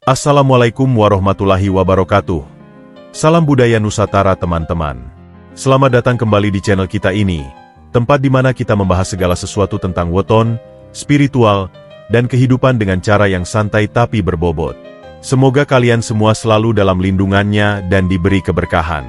Assalamualaikum warahmatullahi wabarakatuh. Salam budaya Nusantara teman-teman. Selamat datang kembali di channel kita ini, tempat di mana kita membahas segala sesuatu tentang weton, spiritual, dan kehidupan dengan cara yang santai tapi berbobot. Semoga kalian semua selalu dalam lindungannya dan diberi keberkahan.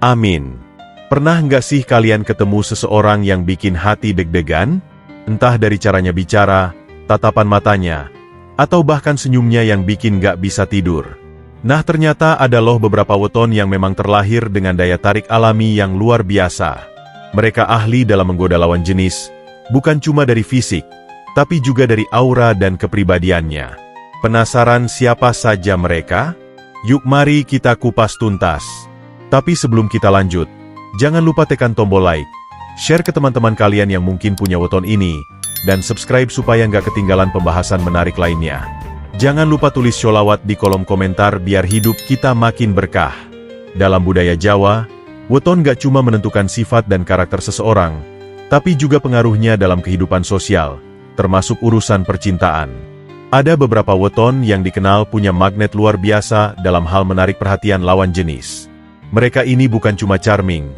Amin. Pernah nggak sih kalian ketemu seseorang yang bikin hati deg-degan? Entah dari caranya bicara, tatapan matanya, atau bahkan senyumnya yang bikin gak bisa tidur. Nah, ternyata ada loh beberapa weton yang memang terlahir dengan daya tarik alami yang luar biasa. Mereka ahli dalam menggoda lawan jenis, bukan cuma dari fisik, tapi juga dari aura dan kepribadiannya. Penasaran siapa saja mereka? Yuk mari kita kupas tuntas. Tapi sebelum kita lanjut, jangan lupa tekan tombol like, share ke teman-teman kalian yang mungkin punya weton ini, dan subscribe supaya nggak ketinggalan pembahasan menarik lainnya. Jangan lupa tulis sholawat di kolom komentar biar hidup kita makin berkah. Dalam budaya Jawa, weton nggak cuma menentukan sifat dan karakter seseorang, tapi juga pengaruhnya dalam kehidupan sosial, termasuk urusan percintaan. Ada beberapa weton yang dikenal punya magnet luar biasa dalam hal menarik perhatian lawan jenis. Mereka ini bukan cuma charming,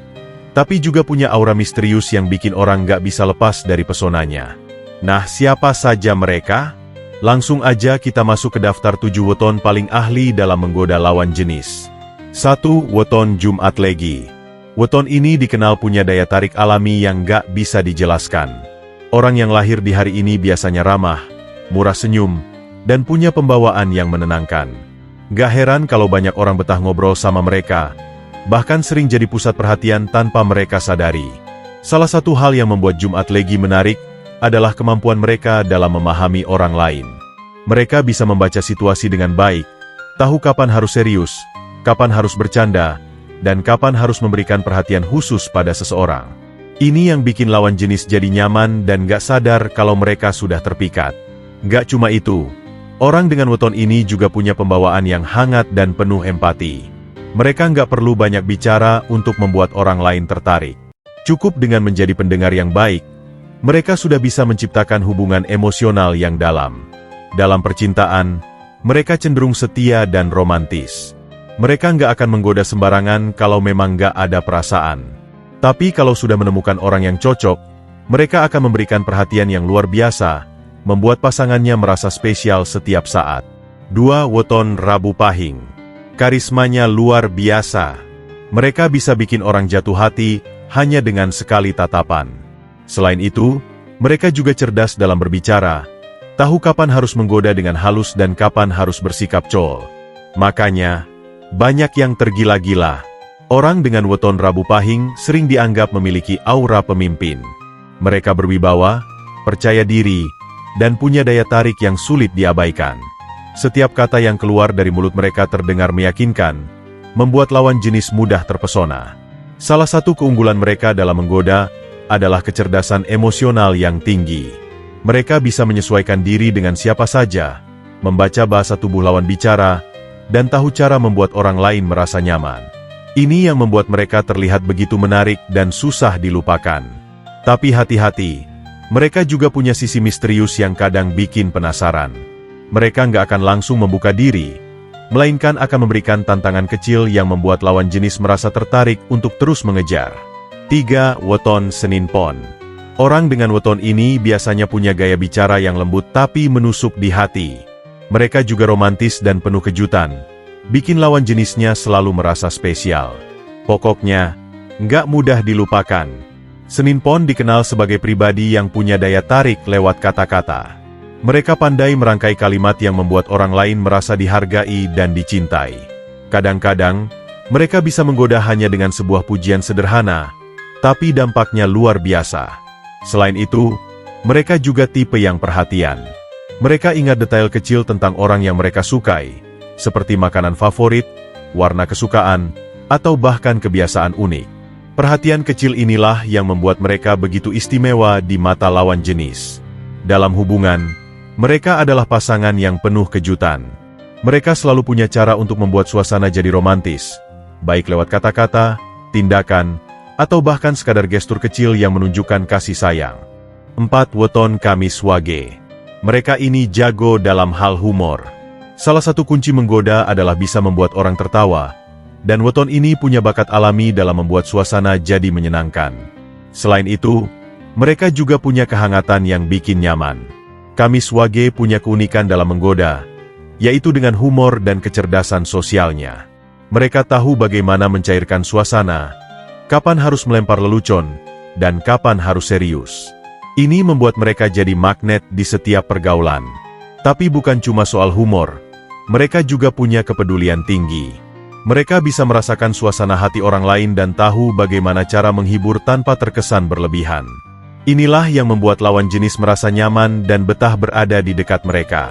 tapi juga punya aura misterius yang bikin orang nggak bisa lepas dari pesonanya. Nah, siapa saja mereka? Langsung aja kita masuk ke daftar 7 weton paling ahli dalam menggoda lawan jenis. 1. Weton Jumat Legi. Weton ini dikenal punya daya tarik alami yang gak bisa dijelaskan. Orang yang lahir di hari ini biasanya ramah, murah senyum, dan punya pembawaan yang menenangkan. Gak heran kalau banyak orang betah ngobrol sama mereka, bahkan sering jadi pusat perhatian tanpa mereka sadari. Salah satu hal yang membuat Jumat Legi menarik adalah kemampuan mereka dalam memahami orang lain. Mereka bisa membaca situasi dengan baik, tahu kapan harus serius, kapan harus bercanda, dan kapan harus memberikan perhatian khusus pada seseorang. Ini yang bikin lawan jenis jadi nyaman dan gak sadar kalau mereka sudah terpikat. Gak cuma itu, orang dengan weton ini juga punya pembawaan yang hangat dan penuh empati. Mereka gak perlu banyak bicara untuk membuat orang lain tertarik. Cukup dengan menjadi pendengar yang baik, mereka sudah bisa menciptakan hubungan emosional yang dalam. Dalam percintaan, mereka cenderung setia dan romantis. Mereka nggak akan menggoda sembarangan kalau memang nggak ada perasaan. Tapi kalau sudah menemukan orang yang cocok, mereka akan memberikan perhatian yang luar biasa, membuat pasangannya merasa spesial setiap saat. 2. Weton Rabu Pahing. Karismanya luar biasa. Mereka bisa bikin orang jatuh hati hanya dengan sekali tatapan. Selain itu, mereka juga cerdas dalam berbicara, tahu kapan harus menggoda dengan halus dan kapan harus bersikap cool. Makanya, banyak yang tergila-gila. Orang dengan weton Rabu Pahing sering dianggap memiliki aura pemimpin. Mereka berwibawa, percaya diri, dan punya daya tarik yang sulit diabaikan. Setiap kata yang keluar dari mulut mereka terdengar meyakinkan, membuat lawan jenis mudah terpesona. Salah satu keunggulan mereka dalam menggoda adalah kecerdasan emosional yang tinggi. Mereka bisa menyesuaikan diri dengan siapa saja, membaca bahasa tubuh lawan bicara, dan tahu cara membuat orang lain merasa nyaman. Ini yang membuat mereka terlihat begitu menarik dan susah dilupakan. Tapi hati-hati, mereka juga punya sisi misterius yang kadang bikin penasaran. Mereka nggak akan langsung membuka diri, melainkan akan memberikan tantangan kecil yang membuat lawan jenis merasa tertarik untuk terus mengejar. 3. Weton Senin Pon. Orang dengan weton ini biasanya punya gaya bicara yang lembut tapi menusuk di hati. Mereka juga romantis dan penuh kejutan, bikin lawan jenisnya selalu merasa spesial. Pokoknya, nggak mudah dilupakan. Senin Pon dikenal sebagai pribadi yang punya daya tarik lewat kata-kata. Mereka pandai merangkai kalimat yang membuat orang lain merasa dihargai dan dicintai. Kadang-kadang, mereka bisa menggoda hanya dengan sebuah pujian sederhana, tapi dampaknya luar biasa. Selain itu, mereka juga tipe yang perhatian. Mereka ingat detail kecil tentang orang yang mereka sukai, seperti makanan favorit, warna kesukaan, atau bahkan kebiasaan unik. Perhatian kecil inilah yang membuat mereka begitu istimewa di mata lawan jenis. Dalam hubungan, mereka adalah pasangan yang penuh kejutan. Mereka selalu punya cara untuk membuat suasana jadi romantis, baik lewat kata-kata, tindakan, atau bahkan sekadar gestur kecil yang menunjukkan kasih sayang. 4. Weton Kamis Wage. Mereka ini jago dalam hal humor. Salah satu kunci menggoda adalah bisa membuat orang tertawa, dan weton ini punya bakat alami dalam membuat suasana jadi menyenangkan. Selain itu, mereka juga punya kehangatan yang bikin nyaman. Kamis Wage punya keunikan dalam menggoda, yaitu dengan humor dan kecerdasan sosialnya. Mereka tahu bagaimana mencairkan suasana, kapan harus melempar lelucon, dan kapan harus serius. Ini membuat mereka jadi magnet di setiap pergaulan. Tapi bukan cuma soal humor, mereka juga punya kepedulian tinggi. Mereka bisa merasakan suasana hati orang lain dan tahu bagaimana cara menghibur tanpa terkesan berlebihan. Inilah yang membuat lawan jenis merasa nyaman dan betah berada di dekat mereka.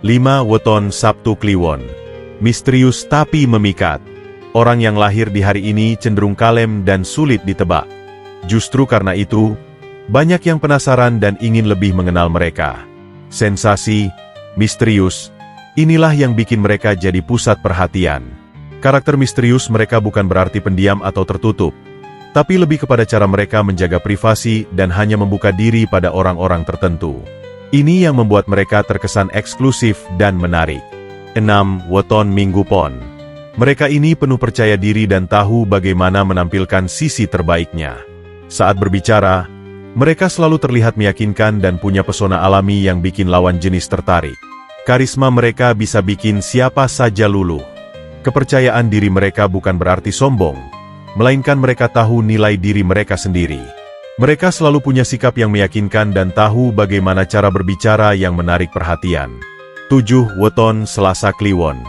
5. Weton Sabtu Kliwon. Misterius tapi memikat. Orang yang lahir di hari ini cenderung kalem dan sulit ditebak. Justru karena itu, banyak yang penasaran dan ingin lebih mengenal mereka. Sensasi, misterius, inilah yang bikin mereka jadi pusat perhatian. Karakter misterius mereka bukan berarti pendiam atau tertutup, tapi lebih kepada cara mereka menjaga privasi dan hanya membuka diri pada orang-orang tertentu. Ini yang membuat mereka terkesan eksklusif dan menarik. 6. Weton Minggu Pon. Mereka ini penuh percaya diri dan tahu bagaimana menampilkan sisi terbaiknya. Saat berbicara, mereka selalu terlihat meyakinkan dan punya pesona alami yang bikin lawan jenis tertarik. Karisma mereka bisa bikin siapa saja luluh. Kepercayaan diri mereka bukan berarti sombong, melainkan mereka tahu nilai diri mereka sendiri. Mereka selalu punya sikap yang meyakinkan dan tahu bagaimana cara berbicara yang menarik perhatian. 7. Weton Selasa Kliwon.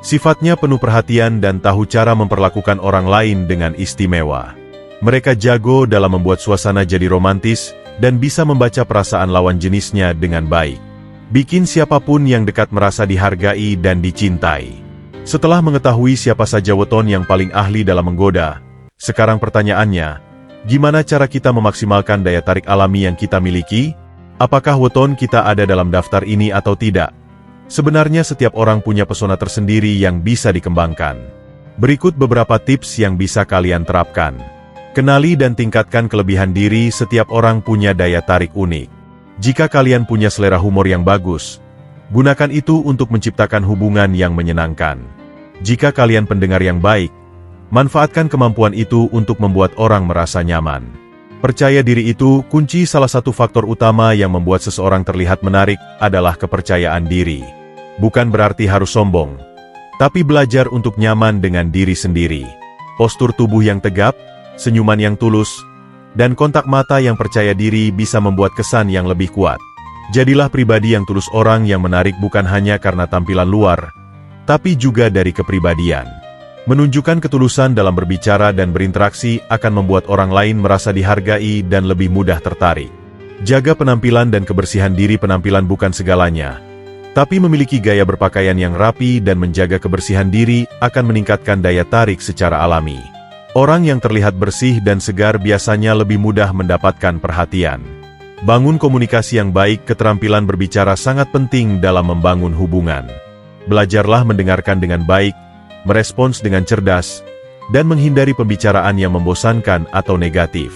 Sifatnya penuh perhatian dan tahu cara memperlakukan orang lain dengan istimewa. Mereka jago dalam membuat suasana jadi romantis dan bisa membaca perasaan lawan jenisnya dengan baik. Bikin siapapun yang dekat merasa dihargai dan dicintai. Setelah mengetahui siapa saja weton yang paling ahli dalam menggoda, sekarang pertanyaannya, gimana cara kita memaksimalkan daya tarik alami yang kita miliki? Apakah weton kita ada dalam daftar ini atau tidak? Sebenarnya setiap orang punya pesona tersendiri yang bisa dikembangkan. Berikut beberapa tips yang bisa kalian terapkan. Kenali dan tingkatkan kelebihan diri. Setiap orang punya daya tarik unik. Jika kalian punya selera humor yang bagus, gunakan itu untuk menciptakan hubungan yang menyenangkan. Jika kalian pendengar yang baik, manfaatkan kemampuan itu untuk membuat orang merasa nyaman. Percaya diri itu kunci. Salah satu faktor utama yang membuat seseorang terlihat menarik adalah kepercayaan diri. Bukan berarti harus sombong, tapi belajar untuk nyaman dengan diri sendiri. Postur tubuh yang tegap, senyuman yang tulus, dan kontak mata yang percaya diri bisa membuat kesan yang lebih kuat. Jadilah pribadi yang tulus. Orang yang menarik bukan hanya karena tampilan luar, tapi juga dari kepribadian. Menunjukkan ketulusan dalam berbicara dan berinteraksi akan membuat orang lain merasa dihargai dan lebih mudah tertarik. Jaga penampilan dan kebersihan diri. Penampilan bukan segalanya, tapi memiliki gaya berpakaian yang rapi dan menjaga kebersihan diri akan meningkatkan daya tarik secara alami. Orang yang terlihat bersih dan segar biasanya lebih mudah mendapatkan perhatian. Bangun komunikasi yang baik. Keterampilan berbicara sangat penting dalam membangun hubungan. Belajarlah mendengarkan dengan baik, merespons dengan cerdas, dan menghindari pembicaraan yang membosankan atau negatif.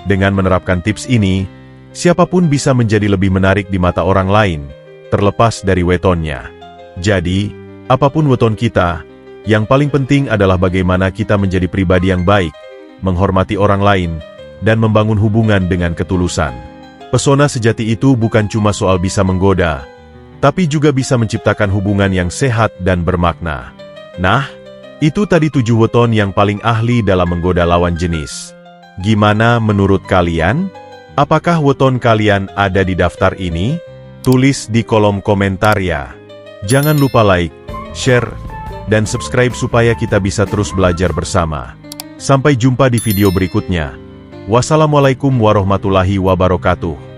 Dengan menerapkan tips ini, siapapun bisa menjadi lebih menarik di mata orang lain, terlepas dari wetonnya. Jadi, apapun weton kita, yang paling penting adalah bagaimana kita menjadi pribadi yang baik, menghormati orang lain, dan membangun hubungan dengan ketulusan. Pesona sejati itu bukan cuma soal bisa menggoda, tapi juga bisa menciptakan hubungan yang sehat dan bermakna. Nah, itu tadi 7 weton yang paling ahli dalam menggoda lawan jenis. Gimana menurut kalian? Apakah weton kalian ada di daftar ini? Tulis di kolom komentar ya. Jangan lupa like, share, dan subscribe supaya kita bisa terus belajar bersama. Sampai jumpa di video berikutnya. Wassalamualaikum warahmatullahi wabarakatuh.